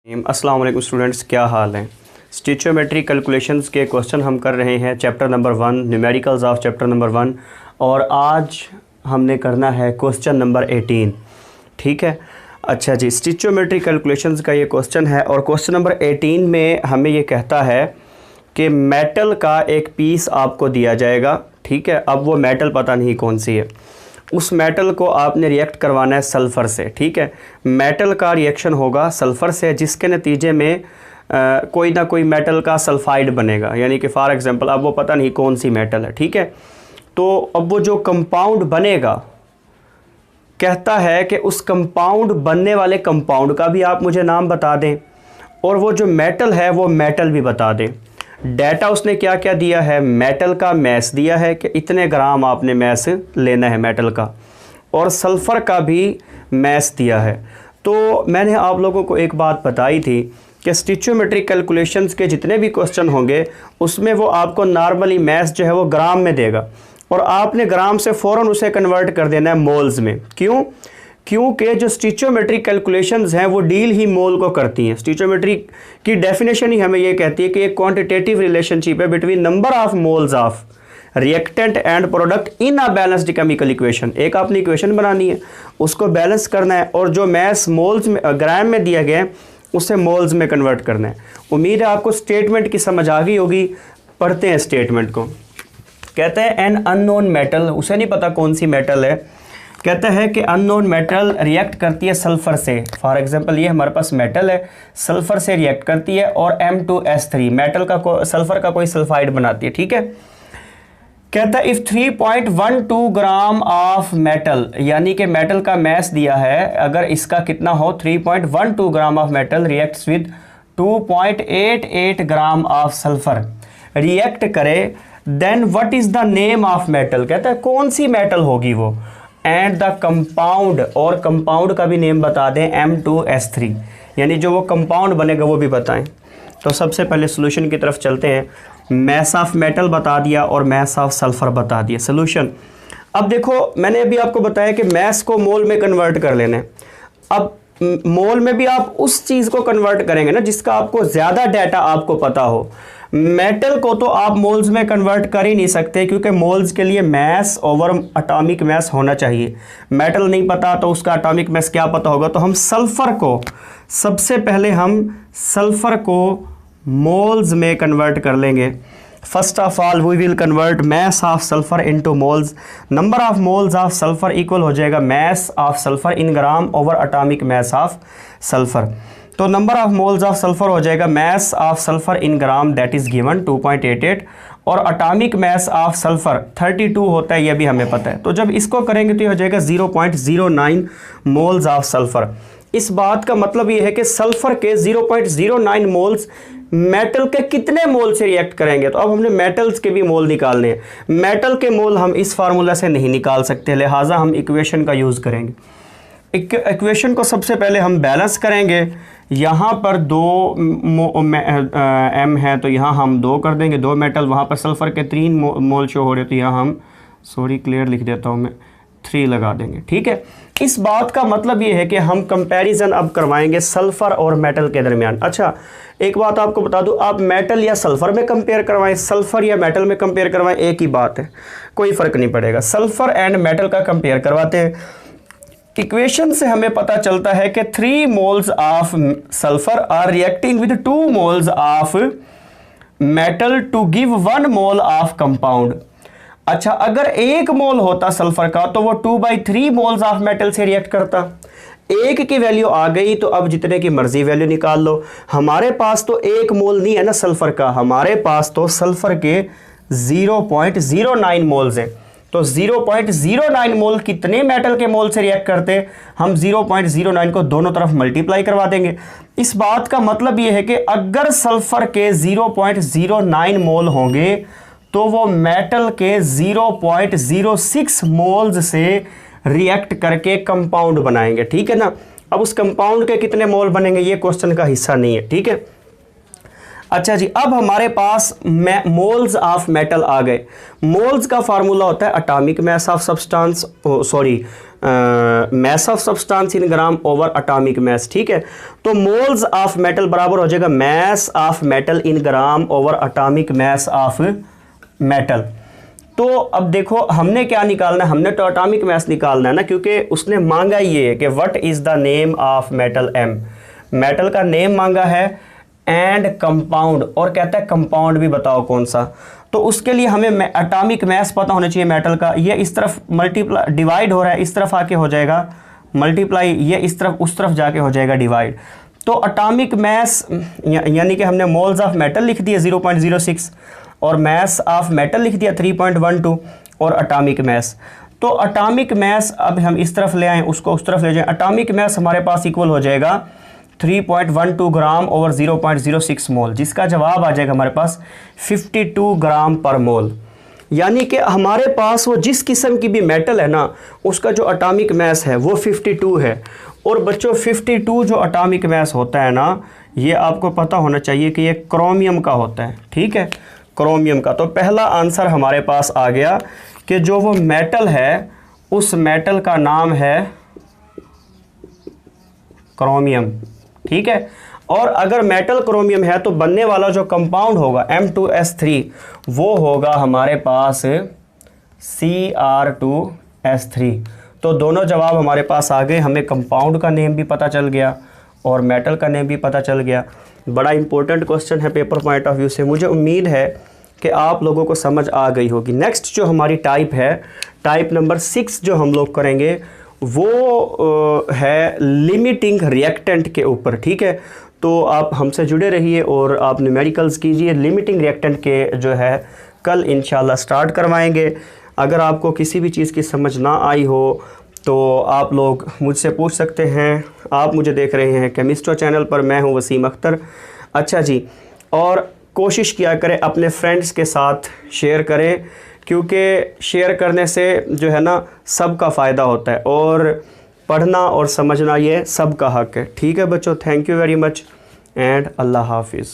अस्सलाम वालेकुम स्टूडेंट्स, क्या हाल है। स्टिचोमेट्री कैलकुलेशंस के क्वेश्चन हम कर रहे हैं chapter number 1 numericals of chapter number 1 और आज हमने करना है क्वेश्चन नंबर 18। ठीक है, अच्छा जी, स्टिचोमेट्री कैलकुलेशंस का ये क्वेश्चन है और क्वेश्चन नंबर 18 में हमें ये कहता है कि मेटल का एक पीस आपको दिया जाएगा। ठीक है, अब वो मेटल पता नहीं कौन सी है, उस मेटल को आपने रिएक्ट करवाना है सल्फ़र से। ठीक है, मेटल का रिएक्शन होगा सल्फ़र से, जिसके नतीजे में कोई ना कोई मेटल का सल्फाइड बनेगा, यानी कि फॉर एग्जांपल अब वो पता नहीं कौन सी मेटल है। ठीक है, तो अब वो जो कंपाउंड बनेगा कहता है कि उस कंपाउंड बनने वाले कंपाउंड का भी आप मुझे नाम बता दें और वो जो मेटल है वो मेटल भी बता दें। डाटा उसने क्या क्या दिया है, मेटल का मैस दिया है कि इतने ग्राम आपने मैस लेना है मेटल का, और सल्फ़र का भी मैस दिया है। तो मैंने आप लोगों को एक बात बताई थी कि स्टिचोमेट्रिक कैलकुलेशंस के जितने भी क्वेश्चन होंगे उसमें वो आपको नॉर्मली मैस जो है वो ग्राम में देगा और आपने ग्राम से फ़ौरन उसे कन्वर्ट कर देना है मोल्स में। क्यों? क्योंकि जो स्टिचोमेट्रिक कैलकुलेशंस हैं वो डील ही मोल को करती हैं। स्टिचोमेट्री की डेफिनेशन ही हमें ये कहती है कि एक क्वांटिटेटिव रिलेशनशिप है between number of moles of reactant and product in a balanced chemical equation. एक आपने इक्वेशन बनानी है, उसको बैलेंस करना है और जो मैस मोल्स में ग्राम में दिया गया है उसे मोल्स में कन्वर्ट करना है। उम्मीद है आपको स्टेटमेंट की समझ आ गई होगी। पढ़ते हैं स्टेटमेंट को। कहते हैं एन अननोन मेटल, उसे नहीं पता कौन सी मेटल है, कहता है कि अननोन मेटल रिएक्ट करती है सल्फ़र से। फॉर एग्जांपल ये हमारे पास मेटल है, सल्फ़र से रिएक्ट करती है और M2S3 मेटल का सल्फ़र का कोई सल्फाइड बनाती है। ठीक है, कहता है इफ़ 3.12 ग्राम ऑफ मेटल, यानी कि मेटल का मैस दिया है, अगर इसका कितना हो 3.12 gram of metal reacts with 2.88 gram of sulphur react करे, then what is the name of metal. कहता है कौन सी मेटल होगी वो, एंड द कंपाउंड, और कंपाउंड का भी नेम बता दें M2S3, यानी जो वो कंपाउंड बनेगा वो भी बताएं। तो सबसे पहले सोल्यूशन की तरफ चलते हैं। मैस ऑफ मेटल बता दिया और मैस ऑफ सल्फ़र बता दिया। सोल्यूशन, अब देखो मैंने अभी आपको बताया कि मैस को मोल में कन्वर्ट कर लेना है। अब मोल में भी आप उस चीज़ को कन्वर्ट करेंगे ना जिसका आपको ज़्यादा डाटा आपको पता हो। मेटल को तो आप मोल्स में कन्वर्ट कर ही नहीं सकते क्योंकि मोल्स के लिए मैस ओवर एटॉमिक मैस होना चाहिए। मेटल नहीं पता तो उसका एटॉमिक मैस क्या पता होगा। तो हम सल्फ़र को, सबसे पहले हम सल्फ़र को मोल्स में कन्वर्ट कर लेंगे। First of all we will convert mass of sulphur into moles. Number of moles of sulphur equal हो जाएगा mass of sulphur in gram over atomic mass of sulphur. तो number of moles of sulphur हो जाएगा mass of sulphur in gram that is given 2.88 और atomic mass of sulphur 32 होता है, ये भी हमें पता है। तो जब इसको करेंगे तो ये हो जाएगा 0.09 मोल्स ऑफ सल्फ़र। इस बात का मतलब ये है कि सल्फ़र के 0.09 मोल्स मेटल के कितने मोल से रिएक्ट करेंगे। तो अब हमने मेटल्स के भी मोल निकालने हैं। मेटल के मोल हम इस फार्मूला से नहीं निकाल सकते, लिहाजा हम इक्वेशन का यूज़ करेंगे। इक्वेशन को सबसे पहले हम बैलेंस करेंगे। यहाँ पर 2 M है तो यहाँ हम 2 कर देंगे, 2 मेटल। वहाँ पर सल्फ़र के 3 मोल शो हो रहे तो यहाँ हम, सॉरी क्लियर लिख देता हूँ मैं, 3 लगा देंगे। ठीक है, इस बात का मतलब ये है कि हम कंपैरिजन अब करवाएंगे सल्फ़र और मेटल के दरमियान। अच्छा, एक बात आपको बता दूं, आप मेटल या सल्फ़र में कंपेयर करवाएं, सल्फ़र या मेटल में कंपेयर करवाएं, एक ही बात है, कोई फ़र्क नहीं पड़ेगा। सल्फ़र एंड मेटल का कंपेयर करवाते हैं। इक्वेशन से हमें पता चलता है कि 3 moles of sulphur are reacting with 2 moles of metal to give 1 mole of compound. अच्छा, अगर 1 मोल होता सल्फ़र का तो वो 2/3 मोल्स ऑफ मेटल से रिएक्ट करता। 1 की वैल्यू आ गई तो अब जितने की मर्जी वैल्यू निकाल लो। हमारे पास तो 1 मोल नहीं है ना सल्फ़र का, हमारे पास तो सल्फ़र के 0.09 मोल्स हैं। तो 0.09 मोल कितने मेटल के मोल से रिएक्ट करते, हम 0.09 को दोनों तरफ मल्टीप्लाई करवा देंगे। इस बात का मतलब ये है कि अगर सल्फ़र के 0.09 मोल होंगे तो वो मेटल के 0.06 मोल्स से रिएक्ट करके कंपाउंड बनाएंगे। ठीक है ना, अब उस कंपाउंड के कितने मोल बनेंगे ये क्वेश्चन का हिस्सा नहीं है। ठीक है, अच्छा जी, अब हमारे पास मोल्स ऑफ मेटल आ गए। मोल्स का फार्मूला होता है atomic mass of substance, sorry mass of substance in gram over atomic mess, ठीक है। तो मोल्स ऑफ मेटल बराबर हो जाएगा mass of metal in gram over atomic mass of metal. तो अब देखो हमने क्या निकालना है, हमने तो एटॉमिक मैस निकालना है ना, क्योंकि उसने मांगा ये है कि what is the name of metal M, metal का नेम मांगा है एंड कंपाउंड, और कहता है कंपाउंड भी बताओ कौन सा। तो उसके लिए हमें एटॉमिक मैस पता होना चाहिए मेटल का। ये इस तरफ मल्टीप्लाई डिवाइड हो रहा है, इस तरफ आके हो जाएगा मल्टीप्लाई, ये इस तरफ उस तरफ जाके हो जाएगा डिवाइड। तो एटॉमिक मैस यानी कि हमने मोल्स ऑफ मेटल लिख दिया 0.06 और मैस ऑफ मेटल लिख दिया 3.12 और एटॉमिक मैस। तो एटॉमिक मैस अब हम इस तरफ ले आए, उसको उस तरफ ले जाएं, एटॉमिक मैस हमारे पास इक्वल हो जाएगा 3.12 ग्राम ओवर 0.06 मोल, जिसका जवाब आ जाएगा हमारे पास 52 ग्राम पर मोल। यानी कि हमारे पास वो जिस किस्म की भी मेटल है ना, उसका जो एटॉमिक मैस है वो 52 है। और बच्चों 52 जो एटॉमिक मैस होता है ना, ये आपको पता होना चाहिए कि ये क्रोमियम का होता है, ठीक है, क्रोमियम का। तो पहला आंसर हमारे पास आ गया कि जो वो मेटल है उस मेटल का नाम है क्रोमियम, ठीक है। और अगर मेटल क्रोमियम है तो बनने वाला जो कंपाउंड होगा M2S3 वो होगा हमारे पास Cr2S3। तो दोनों जवाब हमारे पास आ गए, हमें कंपाउंड का नेम भी पता चल गया और मेटल का नेम भी पता चल गया। बड़ा इंपॉर्टेंट क्वेश्चन है पेपर पॉइंट ऑफ व्यू से, मुझे उम्मीद है कि आप लोगों को समझ आ गई होगी। नेक्स्ट जो हमारी टाइप है, टाइप नंबर 6 जो हम लोग करेंगे वो है लिमिटिंग रिएक्टेंट के ऊपर, ठीक है। तो आप हमसे जुड़े रहिए और आप न्यूमेरिकल्स कीजिए। लिमिटिंग रिएक्टेंट के जो है कल इंशाल्लाह स्टार्ट करवाएंगे। अगर आपको किसी भी चीज़ की समझ ना आई हो तो आप लोग मुझसे पूछ सकते हैं। आप मुझे देख रहे हैं केमिस्ट्रो चैनल पर, मैं हूं वसीम अख्तर। अच्छा जी, और कोशिश किया करें अपने फ्रेंड्स के साथ शेयर करें, क्योंकि शेयर करने से जो है ना सबका फ़ायदा होता है, और पढ़ना और समझना ये सबका हक है, ठीक है बच्चों। Thank you very much and अल्लाह हाफिज़।